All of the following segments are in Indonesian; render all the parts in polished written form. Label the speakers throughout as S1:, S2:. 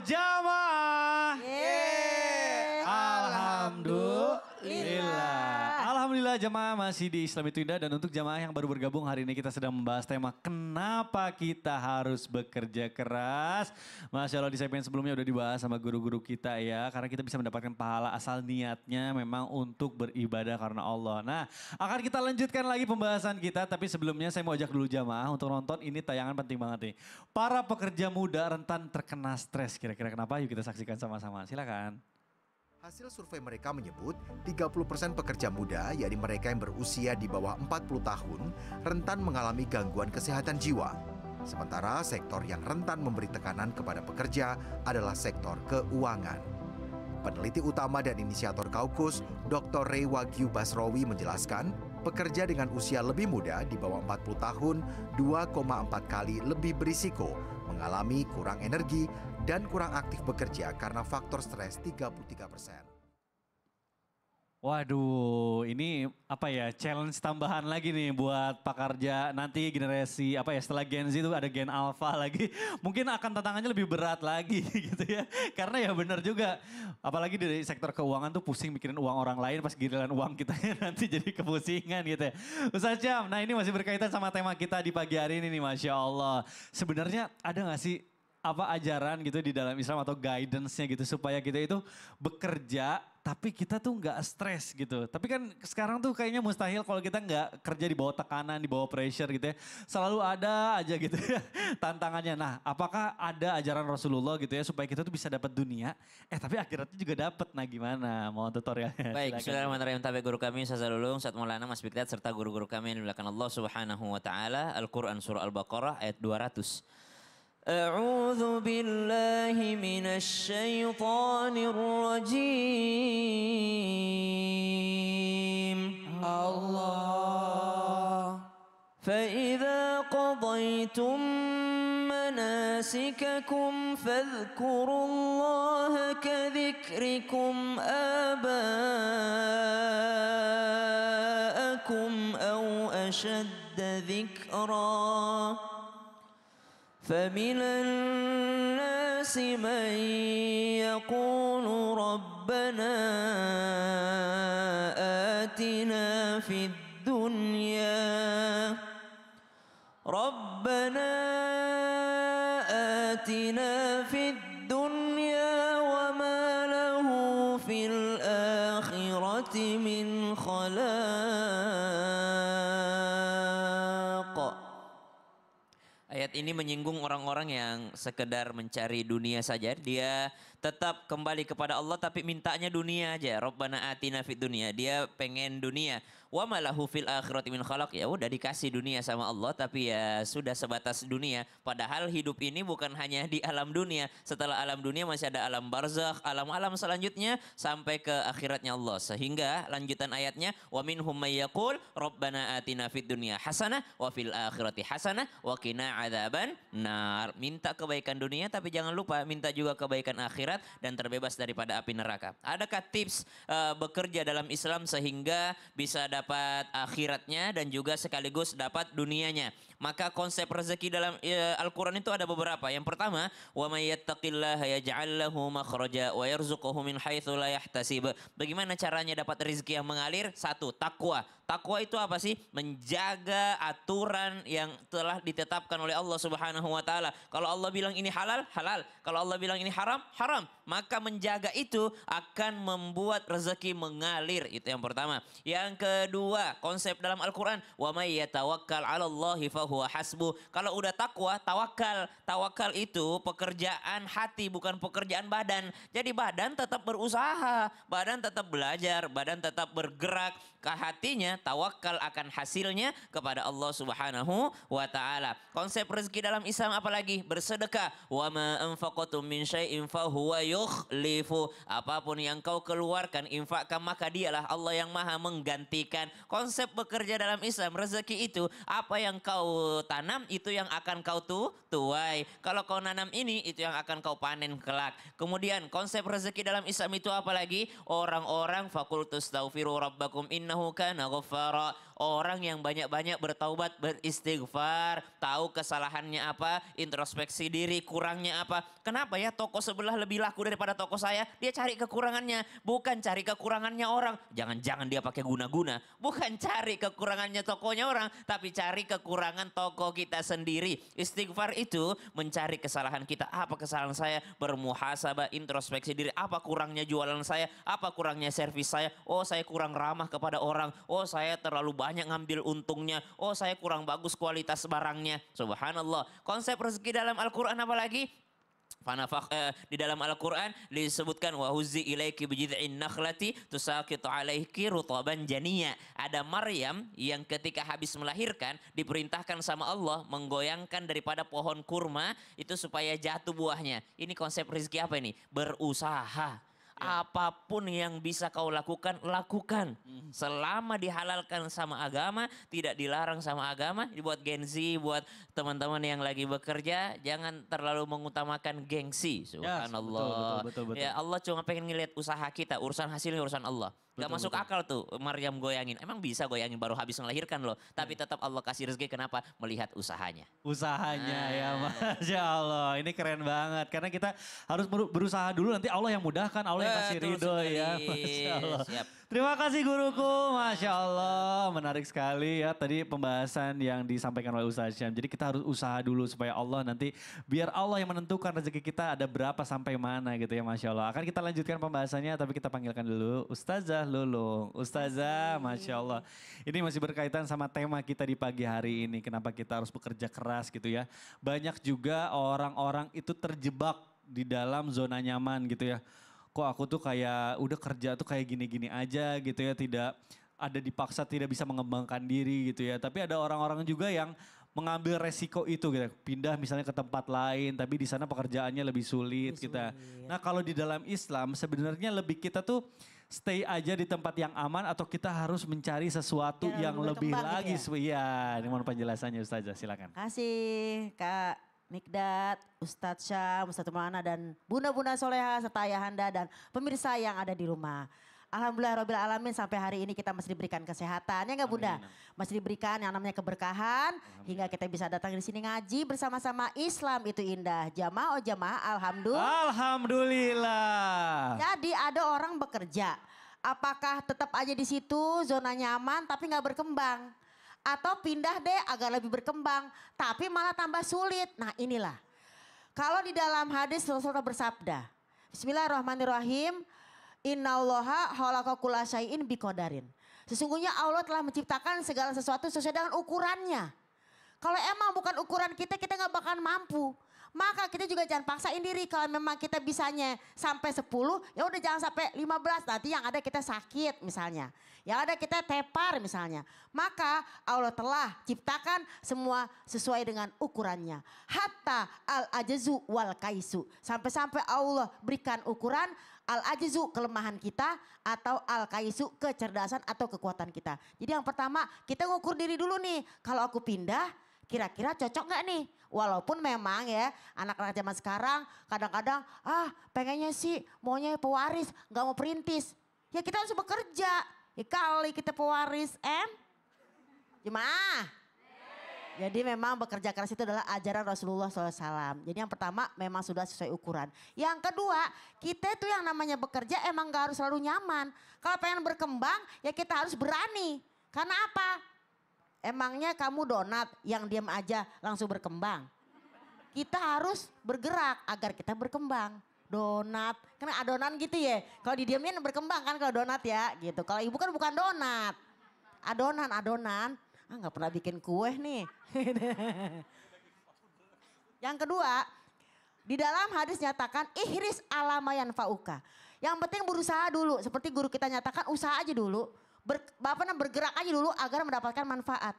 S1: jamaah.
S2: Alhamdulillah.
S1: Alhamdulillah jamaah masih di Islam itu Indah. Dan untuk jamaah yang baru bergabung hari ini kita sedang membahas tema kenapa kita harus bekerja keras. Masya Allah di segmen sebelumnya udah dibahas sama guru-guru kita ya. Karena kita bisa mendapatkan pahala asal niatnya memang untuk beribadah karena Allah. Nah akan kita lanjutkan lagi pembahasan kita. Tapi sebelumnya saya mau ajak dulu jamaah untuk nonton. Ini tayangan penting banget nih. Para pekerja muda rentan terkena stres. Kira-kira kenapa? Yuk kita saksikan sama-sama. Silakan.
S3: Hasil survei mereka menyebut 30% pekerja muda, yakni mereka yang berusia di bawah 40 tahun, rentan mengalami gangguan kesehatan jiwa. Sementara sektor yang rentan memberi tekanan kepada pekerja adalah sektor keuangan. Peneliti utama dan inisiator Kaukus, Dr. Ray Wagyu Basrowi menjelaskan, pekerja dengan usia lebih muda di bawah 40 tahun 2,4 kali lebih berisiko mengalami kurang energi dan kurang aktif bekerja karena faktor stres 33%.
S1: Waduh, ini apa ya challenge tambahan lagi nih buat pekerja nanti generasi apa ya setelah Gen Z itu ada Gen Alpha lagi. Mungkin akan tantangannya lebih berat lagi gitu ya. Karena ya benar juga apalagi dari sektor keuangan tuh pusing mikirin uang orang lain pas giliran uang kita nanti jadi kepusingan gitu ya. Ustaz Syam, nah ini masih berkaitan sama tema kita di pagi hari ini nih Masya Allah. Sebenarnya ada gak sih apa ajaran gitu di dalam Islam atau guidance-nya gitu supaya kita itu bekerja tapi kita tuh nggak stres gitu. Tapi kan sekarang tuh kayaknya mustahil kalau kita nggak kerja di bawah tekanan, di bawah pressure gitu ya. Selalu ada aja gitu ya tantangannya. Nah apakah ada ajaran Rasulullah gitu ya supaya kita tuh bisa dapat dunia, tapi akhiratnya juga dapat. Nah gimana? Mohon tutorialnya.
S2: Baik, bismillahirrahmanirrahim. Tabe guru kami Ustaz Lulung, Ustaz Maulana, Mas Bikdat serta guru-guru kami yang dimuliakan Allah Subhanahu wa taala. Al-Qur'an surah Al-Baqarah ayat 200. أعوذ بالله من الشيطان الرجيم الله فإذا قضيتم مناسككم فاذكروا الله كذكركم آباءكم أو أشد ذكرًا فمن الناس من يقول ربنا آتنا في الدنيا وما له في الآخرة من خلاق. Ayat ini menyinggung orang-orang yang sekedar mencari dunia saja. Dia tetap kembali kepada Allah tapi mintanya dunia aja. Rabbana atina fid dunya. Dia pengen dunia. Wa malahu fil akhirati min khalaq. Ya udah dikasih dunia sama Allah tapi ya sudah sebatas dunia. Padahal hidup ini bukan hanya di alam dunia. Setelah alam dunia masih ada alam barzakh, alam-alam selanjutnya sampai ke akhiratnya Allah. Sehingga lanjutan ayatnya wa minhum may yaqul rabbana atina fid dunya hasanah wa fil akhirati hasanah wa qina adzaban nar. Minta kebaikan dunia tapi jangan lupa minta juga kebaikan akhirat dan terbebas daripada api neraka. Adakah tips bekerja dalam Islam sehingga bisa dapat akhiratnya dan juga sekaligus dapat dunianya? Maka konsep rezeki dalam Al-Quran itu ada beberapa. Yang pertama, wa may yattaqillaha yaj'al lahu makhraja wa yarzuquhu min haitsu la yahtasib. Bagaimana caranya dapat rezeki yang mengalir? Satu, takwa. Takwa itu apa sih? Menjaga aturan yang telah ditetapkan oleh Allah Subhanahu wa taala. Kalau Allah bilang ini halal, halal. Kalau Allah bilang ini haram, haram. Maka menjaga itu akan membuat rezeki mengalir. Itu yang pertama. Yang kedua, konsep dalam Al-Quran. Wa may yatawakkal 'alallahi fahuwa hasbuh. Kalau udah takwa, tawakal. Tawakal itu pekerjaan hati, bukan pekerjaan badan. Jadi badan tetap berusaha, badan tetap belajar, badan tetap bergerak. Ke hatinya, tawakal akan hasilnya kepada Allah Subhanahu wa taala. Konsep rezeki dalam Islam apalagi? Bersedekah. Wa ma anfaqatum min syai'in fahuwa yukhlifu. Apapun yang kau keluarkan, infakkan, maka dialah Allah yang maha menggantikan. Konsep bekerja dalam Islam, rezeki itu apa yang kau tanam itu yang akan kau tuai. Kalau kau nanam ini itu yang akan kau panen kelak. Kemudian konsep rezeki dalam Islam itu apa lagi? Orang-orang fakultus taufiru rabbakum innahu kana ghaffara. Orang yang banyak-banyak bertaubat, beristighfar, tahu kesalahannya apa, introspeksi diri, kurangnya apa. Kenapa ya toko sebelah lebih laku daripada toko saya? Dia cari kekurangannya, bukan cari kekurangannya orang. Jangan-jangan dia pakai guna-guna. Bukan cari kekurangannya tokonya orang, tapi cari kekurangan toko kita sendiri. Istighfar itu mencari kesalahan kita. Apa kesalahan saya? Bermuhasabah, introspeksi diri. Apa kurangnya jualan saya? Apa kurangnya servis saya? Oh, saya kurang ramah kepada orang. Oh, saya terlalu banyak ngambil untungnya. Oh, saya kurang bagus kualitas barangnya. Subhanallah. Konsep rezeki dalam Al-Quran apa lagi? Di dalam Al-Quran disebutkan wahuzi ilaiki bijid'in nakhlati tusaqitu alaiki rutaban janiya. Ada Maryam yang ketika habis melahirkan diperintahkan sama Allah menggoyangkan daripada pohon kurma itu supaya jatuh buahnya. Ini konsep rezeki apa ini? Berusaha. Apapun yang bisa kau lakukan, lakukan. Selama dihalalkan sama agama, tidak dilarang sama agama. Buat Gen Z, buat teman-teman yang lagi bekerja, jangan terlalu mengutamakan gengsi. Subhanallah.
S1: Betul.
S2: Ya Allah cuma pengen ngeliat usaha kita, urusan hasilnya urusan Allah. Gak masuk akal tuh Maryam goyangin. Emang bisa goyangin baru habis melahirkan loh. Tapi tetap Allah kasih rezeki kenapa? Melihat usahanya.
S1: Usahanya ya Masya Allah. Ini keren banget. Karena kita harus berusaha dulu nanti Allah yang mudahkan. Allah yang kasih
S2: Betul
S1: ridho
S2: sekali.
S1: ya. Masya Allah.
S2: Siap.
S1: Terima kasih guruku. Masya Allah. Menarik sekali ya tadi pembahasan yang disampaikan oleh Ustaz Syam. Jadi kita harus usaha dulu supaya Allah nanti biar Allah yang menentukan rezeki kita ada berapa sampai mana gitu ya Masya Allah. Akan kita lanjutkan pembahasannya tapi kita panggilkan dulu Ustazah Lulung. Ustazah, Masya Allah. Ini masih berkaitan sama tema kita di pagi hari ini. Kenapa kita harus bekerja keras gitu ya. Banyak juga orang-orang itu terjebak di dalam zona nyaman gitu ya. Kok aku tuh kayak udah kerja tuh kayak gini-gini aja gitu ya. Tidak ada dipaksa tidak bisa mengembangkan diri gitu ya. Tapi ada orang-orang juga yang mengambil resiko itu gitu. Pindah misalnya ke tempat lain tapi di sana pekerjaannya lebih sulit kita. Nah kalau di dalam Islam sebenarnya lebih kita tuh stay aja di tempat yang aman atau kita harus mencari sesuatu yang lebih lagi.
S4: Gitu
S1: ya? Iya, ini mohon penjelasannya Ustazah, silakan.
S4: Kasih Kak Mikdad, Ustadz Syam, Ustadz Maulana dan Bunda-Bunda Soleha serta Ayahanda dan pemirsa yang ada di rumah. Alhamdulillah Rabbil Alamin sampai hari ini kita masih diberikan kesehatan ya enggak Bunda? Masih diberikan yang namanya keberkahan hingga kita bisa datang di sini ngaji bersama-sama. Islam itu indah. Jamaah oh jamaah
S1: Alhamdulillah.
S4: Jadi ada orang bekerja. Apakah tetap aja di situ zona nyaman tapi nggak berkembang? Atau pindah deh agar lebih berkembang tapi malah tambah sulit. Nah inilah. Kalau di dalam hadis Rasulullah bersabda. Bismillahirrahmanirrahim. Innallaha khalaqa kulla syai'in biqadarin. Sesungguhnya Allah telah menciptakan segala sesuatu sesuai dengan ukurannya. Kalau emang bukan ukuran kita, kita nggak bakal mampu. Maka kita juga jangan paksain diri. Kalau memang kita bisanya sampai 10, ya udah jangan sampai 15. Nanti yang ada kita sakit misalnya. Yang ada kita tepar misalnya. Maka Allah telah ciptakan semua sesuai dengan ukurannya. Hatta al-ajazu wal kaisu. Sampai-sampai Allah berikan ukuran al-ajizu kelemahan kita atau al-kaisu kecerdasan atau kekuatan kita. Jadi yang pertama kita ngukur diri dulu nih. Kalau aku pindah kira-kira cocok gak nih? Walaupun memang ya anak-anak zaman sekarang kadang-kadang pengennya sih maunya pewaris gak mau perintis. Ya kita harus bekerja. Ya kali kita pewaris Jemaah. Jadi memang bekerja keras itu adalah ajaran Rasulullah SAW. Jadi yang pertama memang sudah sesuai ukuran. Yang kedua kita itu yang namanya bekerja emang gak harus selalu nyaman. Kalau pengen berkembang ya kita harus berani. Karena apa? Emangnya kamu donat yang diam aja langsung berkembang. Kita harus bergerak agar kita berkembang. Donat, kan adonan gitu ya. Kalau didiamin berkembang kan kalau donat ya gitu. Kalau ibu kan bukan donat. Adonan. Nggak pernah bikin kue nih. Yang kedua, di dalam hadis nyatakan ihris alamayan fauka. Yang penting berusaha dulu. Seperti guru kita nyatakan usaha aja dulu. Bergerak aja dulu agar mendapatkan manfaat.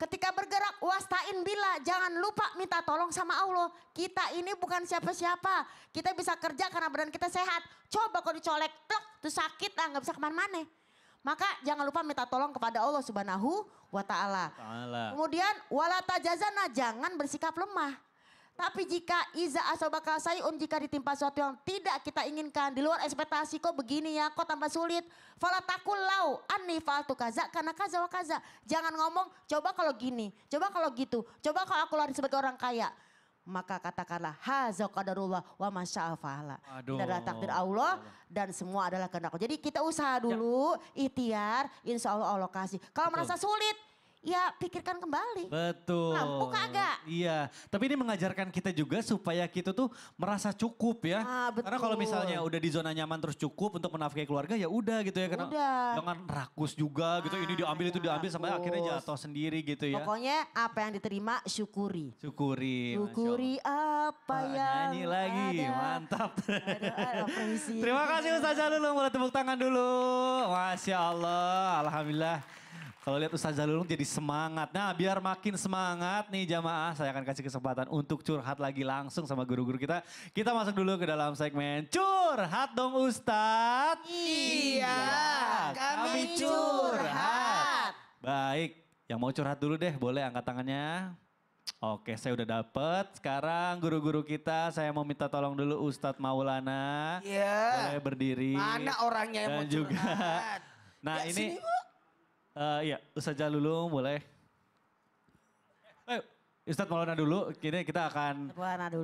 S4: Ketika bergerak, wasta'in billah, jangan lupa minta tolong sama Allah. Kita ini bukan siapa-siapa. Kita bisa kerja karena badan kita sehat. Coba kalau dicolek, plek, itu sakit lah, nggak bisa kemana-mana. Maka jangan lupa minta tolong kepada Allah Subhanahu wa Ta'ala. Kemudian wala tajazana, jangan bersikap lemah. Tapi jika iza asobaka sayun, jika ditimpa sesuatu yang tidak kita inginkan, di luar ekspektasi, kok begini ya, kok tambah sulit. Fala takul lau anni fa'altu kaza karena kaza wa kaza. Jangan ngomong coba kalau gini, coba kalau gitu, coba kalau aku lari sebagai orang kaya. Maka katakanlah haza qadarullah wa masya'a fa'ala. Ini adalah takdir Allah dan semua adalah kehendak Allah. Jadi kita usaha dulu, ikhtiar, insya Allah Allah kasih. Kalau merasa sulit, ya pikirkan kembali.
S1: Betul.
S4: Mampu kagak?
S1: Iya, tapi ini mengajarkan kita juga supaya kita tuh merasa cukup ya.
S4: Betul.
S1: Karena kalau misalnya udah di zona nyaman terus cukup untuk menafkahi keluarga ya udah gitu ya. Karena jangan rakus juga gitu, ini diambil itu diambil sampai akhirnya jatuh sendiri gitu ya.
S4: Pokoknya apa yang diterima syukuri.
S1: Syukuri.
S4: Syukuri apa yang
S1: Nyanyi lagi, mantap.
S4: Apresiasi.
S1: Terima kasih Ustaz Jalulung, boleh tepuk tangan dulu. Masya Allah, Alhamdulillah. Kalau lihat Ustaz Jalulung jadi semangat. Nah biar makin semangat nih jamaah, saya akan kasih kesempatan untuk curhat lagi langsung sama guru-guru kita. Kita masuk dulu ke dalam segmen Curhat Dong Ustadz.
S5: Iya, kami curhat.
S1: Baik, yang mau curhat dulu deh boleh angkat tangannya. Oke, saya udah dapet. Sekarang guru-guru kita, saya mau minta tolong dulu Ustadz Maulana.
S5: Iya.
S1: Boleh berdiri.
S5: Mana orangnya yang
S1: Dan
S5: mau
S1: juga,
S5: curhat?
S1: nah
S5: Ya,
S1: ini,
S5: sini, Bu.
S1: iya Ustadz Jalulung boleh. Ustadz Maulana dulu, kita akan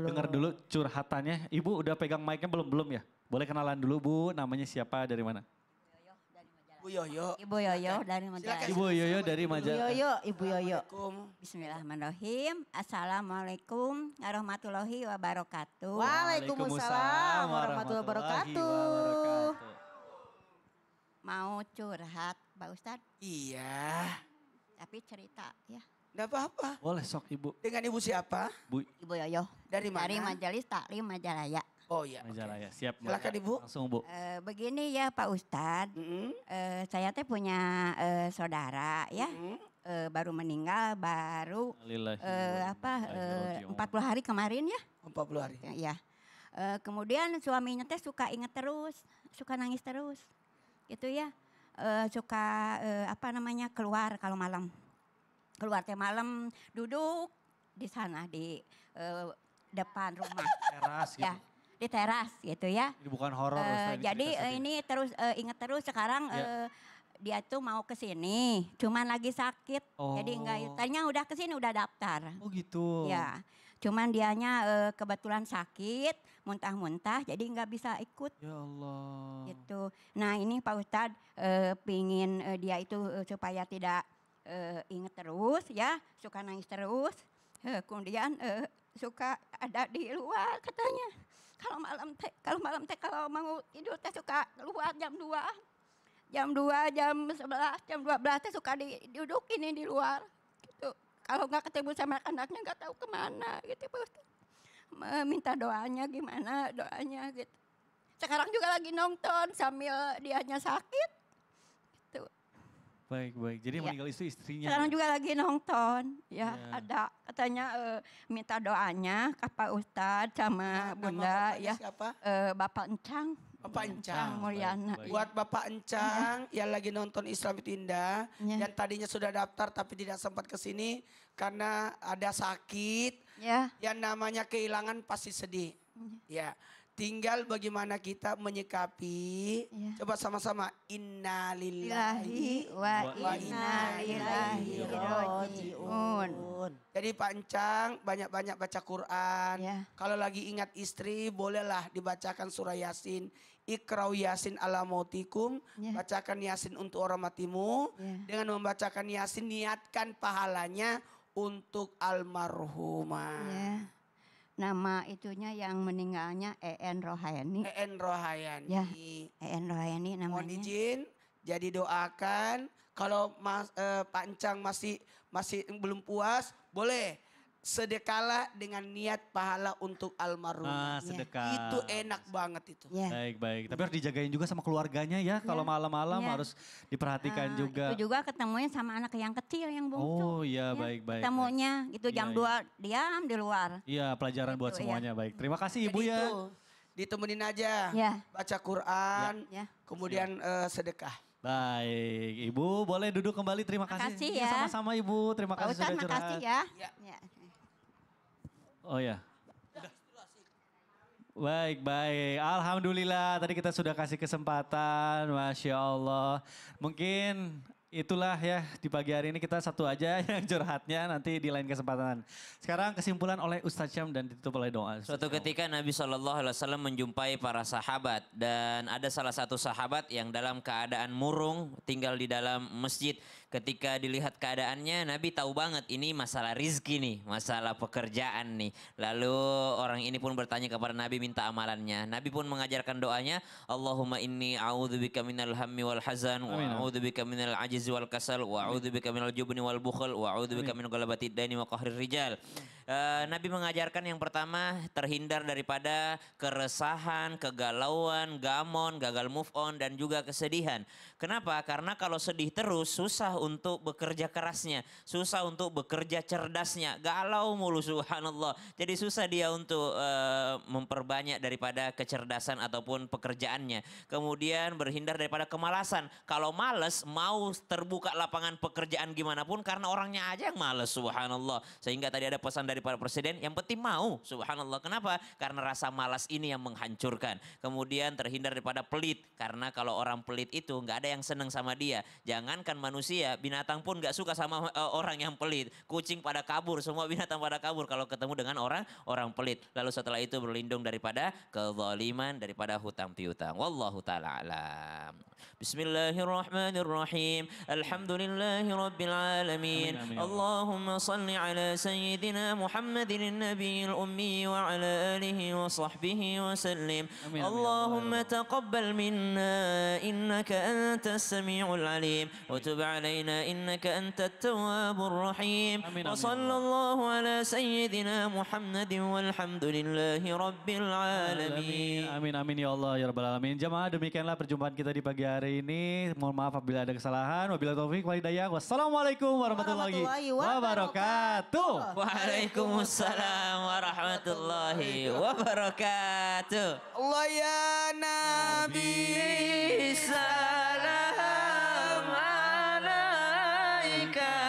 S1: dengar dulu curhatannya. Ibu udah pegang mic-nya belum ya? Boleh kenalan dulu Bu, namanya siapa, dari mana?
S5: Bu Yoyo.
S6: Ibu Yoyo dari Majalaya.
S1: Ibu Yoyo dari Majalaya.
S4: Ibu Yoyo.
S6: Bismillahirrahmanirrahim. Assalamualaikum warahmatullahi wabarakatuh.
S4: Waalaikumsalam warahmatullahi wabarakatuh.
S6: Mau curhat Pak Ustadz,
S5: Iya.
S6: tapi cerita ya.
S5: Enggak apa-apa.
S1: Boleh sok Ibu.
S5: Dengan ibu siapa?
S1: Bu
S6: Ibu Yoyo
S5: Dari mana?
S6: dari Majelis Taklim Majalaya.
S5: Oh iya.
S1: Majalaya, siap.
S5: Silakan Ibu.
S1: Langsung Bu.
S6: Begini ya Pak Ustadz,
S5: Mm-mm.
S6: saya teh punya saudara ya,
S5: Mm-mm.
S6: baru meninggal, baru
S1: Lillahi
S6: apa
S1: wa inna ilaihi
S6: 40 hari kemarin ya.
S5: 40 hari.
S6: Ya. Kemudian suaminya teh suka inget terus, suka nangis terus, gitu ya. Suka apa namanya keluar kalau malam, keluar teh malam duduk di sana di depan rumah,
S1: Teras gitu.
S6: ya di teras gitu ya.
S1: Ini bukan horor Ustaz,
S6: Jadi
S1: cerita sedih.
S6: ini terus inget terus sekarang
S1: Ya.
S6: dia tuh mau ke sini, cuman lagi sakit, jadi enggak.
S1: Oh.
S6: Tadinya udah ke sini udah daftar.
S1: Oh gitu.
S6: Ya, cuman dianya kebetulan sakit, muntah-muntah, jadi nggak bisa ikut
S1: Ya Allah.
S6: gitu. Nah ini Pak Ustadz pingin dia itu supaya tidak inget terus ya, suka nangis terus. Kemudian suka ada di luar katanya. Kalau malam teh kalau mau tidur teh suka keluar jam 2. Jam 2, jam 11, jam 12 teh suka didudukin di luar gitu. Kalau nggak ketemu sama anaknya nggak tahu kemana gitu Pak Ustadz. Minta doanya gimana doanya gitu. Sekarang juga lagi nonton sambil dianya sakit. Gitu.
S1: Baik. Jadi
S6: Ya.
S1: meninggal itu istrinya.
S6: Sekarang
S1: ya?
S6: juga lagi nonton. Ya,
S1: Ya.
S6: ada katanya minta doanya ke Pak Ustadz sama
S5: Nama
S6: Bunda
S5: bapaknya
S6: ya.
S5: siapa?
S6: Bapak Encang.
S5: Bapak Encang.
S6: Mulyana.
S1: Baik.
S5: Buat Bapak Encang yang lagi nonton Islam itu Indah,
S6: Ya.
S5: yang tadinya sudah daftar tapi tidak sempat ke sini karena ada sakit,
S6: Ya.
S5: yang namanya kehilangan pasti sedih. Ya, tinggal bagaimana kita menyikapi.
S6: Ya.
S5: Coba sama-sama innalillahi.
S6: Ilahi wa
S1: Wa
S6: inna ilaihi rajiun.
S5: Jadi Pak Encang banyak-banyak baca Quran.
S6: Ya.
S5: Kalau lagi ingat istri bolehlah dibacakan surah Yasin. Iqra'u Yasin ala mautikum.
S6: Ya.
S5: Bacakan Yasin untuk orang matimu.
S6: Ya.
S5: Dengan membacakan Yasin niatkan pahalanya untuk almarhumah.
S6: Ya. Nama itunya yang meninggalnya En Rohayani.
S5: En Rohayani.
S6: Ya. En Rohayani
S5: Mohon
S6: namanya.
S5: izin, jadi doakan. Kalau Pak Encang masih belum puas, boleh sedekahlah dengan niat pahala untuk almarhum.
S1: Sedekah.
S5: Itu enak banget itu.
S4: Ya.
S1: Baik. Tapi harus dijagain juga sama keluarganya ya. Kalau malam-malam
S6: Iya.
S1: harus diperhatikan juga.
S6: Itu juga ketemunya sama anak yang kecil yang bungsu.
S1: Oh iya,
S6: Ya,
S1: baik.
S6: Ketemunya itu
S1: Iya,
S6: jam
S1: iya.
S6: 2 diam di luar.
S1: Iya, pelajaran buat
S6: Gitu,
S1: semuanya. Baik, terima kasih Ibu
S5: Jadi
S1: ya.
S5: itu, ditemenin aja.
S6: Ya.
S5: Baca Quran,
S6: Ya.
S5: kemudian sedekah.
S1: Baik, Ibu boleh duduk kembali. Terima kasih.
S6: Makasih
S1: Iya,
S6: ya.
S1: sama-sama Ibu. Terima
S6: Pak
S1: kasih
S6: Ustadz
S1: sudah curhat.
S6: makasih ya.
S5: Ya.
S6: Ya.
S1: Oh ya. Baik. Alhamdulillah tadi kita sudah kasih kesempatan. Masya Allah. Mungkin itulah ya di pagi hari ini kita satu aja yang curhatnya nanti di lain kesempatan. Sekarang kesimpulan oleh Ustadz Syam dan ditutup oleh doa.
S2: Suatu ketika Nabi SAW menjumpai para sahabat dan ada salah satu sahabat yang dalam keadaan murung tinggal di dalam masjid. Ketika dilihat keadaannya Nabi tahu banget ini masalah rizki nih, masalah pekerjaan nih. Lalu orang ini pun bertanya kepada Nabi minta amalannya. Nabi pun mengajarkan doanya, Allahumma inni a'udzubika minal hammi wal hazan wa a'udzubika minal ajizi wal kasal wa a'udzubika minal jubni wal bukhl wa a'udzubika min ghalabati daini wa qahrir rijal. Nabi mengajarkan yang pertama terhindar daripada keresahan, kegalauan, gamon, gagal move on dan juga kesedihan. Kenapa? Karena kalau sedih terus susah untuk bekerja kerasnya, susah untuk bekerja cerdasnya, galau mulu subhanallah. Jadi susah dia untuk memperbanyak daripada kecerdasan ataupun pekerjaannya. Kemudian berhindar daripada kemalasan. Kalau males mau terbuka lapangan pekerjaan gimana pun karena orangnya aja yang males subhanallah. Sehingga tadi ada pesan dari para presiden yang penting mau subhanallah. Kenapa? Karena rasa malas ini yang menghancurkan. Kemudian terhindar daripada pelit karena kalau orang pelit itu nggak ada yang senang sama dia. Jangankan manusia, binatang pun nggak suka sama orang yang pelit. Kucing pada kabur, semua binatang pada kabur kalau ketemu dengan orang pelit. Lalu setelah itu berlindung daripada kezaliman, daripada hutang piutang. Wallahu taala alam. Bismillahirrahmanirrahim. Alhamdulillahi rabbil alamin.
S1: Amin, amin.
S2: Allahumma salli ala sayyidina Muhammadin nabiyil ummi wa ala alihi wa sahbihi wa sallim.
S1: Amin, amin.
S2: Allahumma taqabbal minna innaka antas samiul alim wa tub alaina innaka antat tawwabur rahim.
S1: Amin,
S2: Wa
S1: amin.
S2: sallallahu ala sayyidina Muhammadin walhamdulillahi rabbil alamin.
S1: Amin ya Allah ya Rabbal Alamin. Jamaah demikianlah perjumpaan kita di pagi hari ini. Mohon maaf apabila ada kesalahan. Wabillahi taufiq wal hidayah. Wassalamualaikum warahmatullahi wabarakatuh.
S2: Waalaikumsalam warahmatullahi wabarakatuh.
S5: Allah ya Nabi.
S2: Salam alaika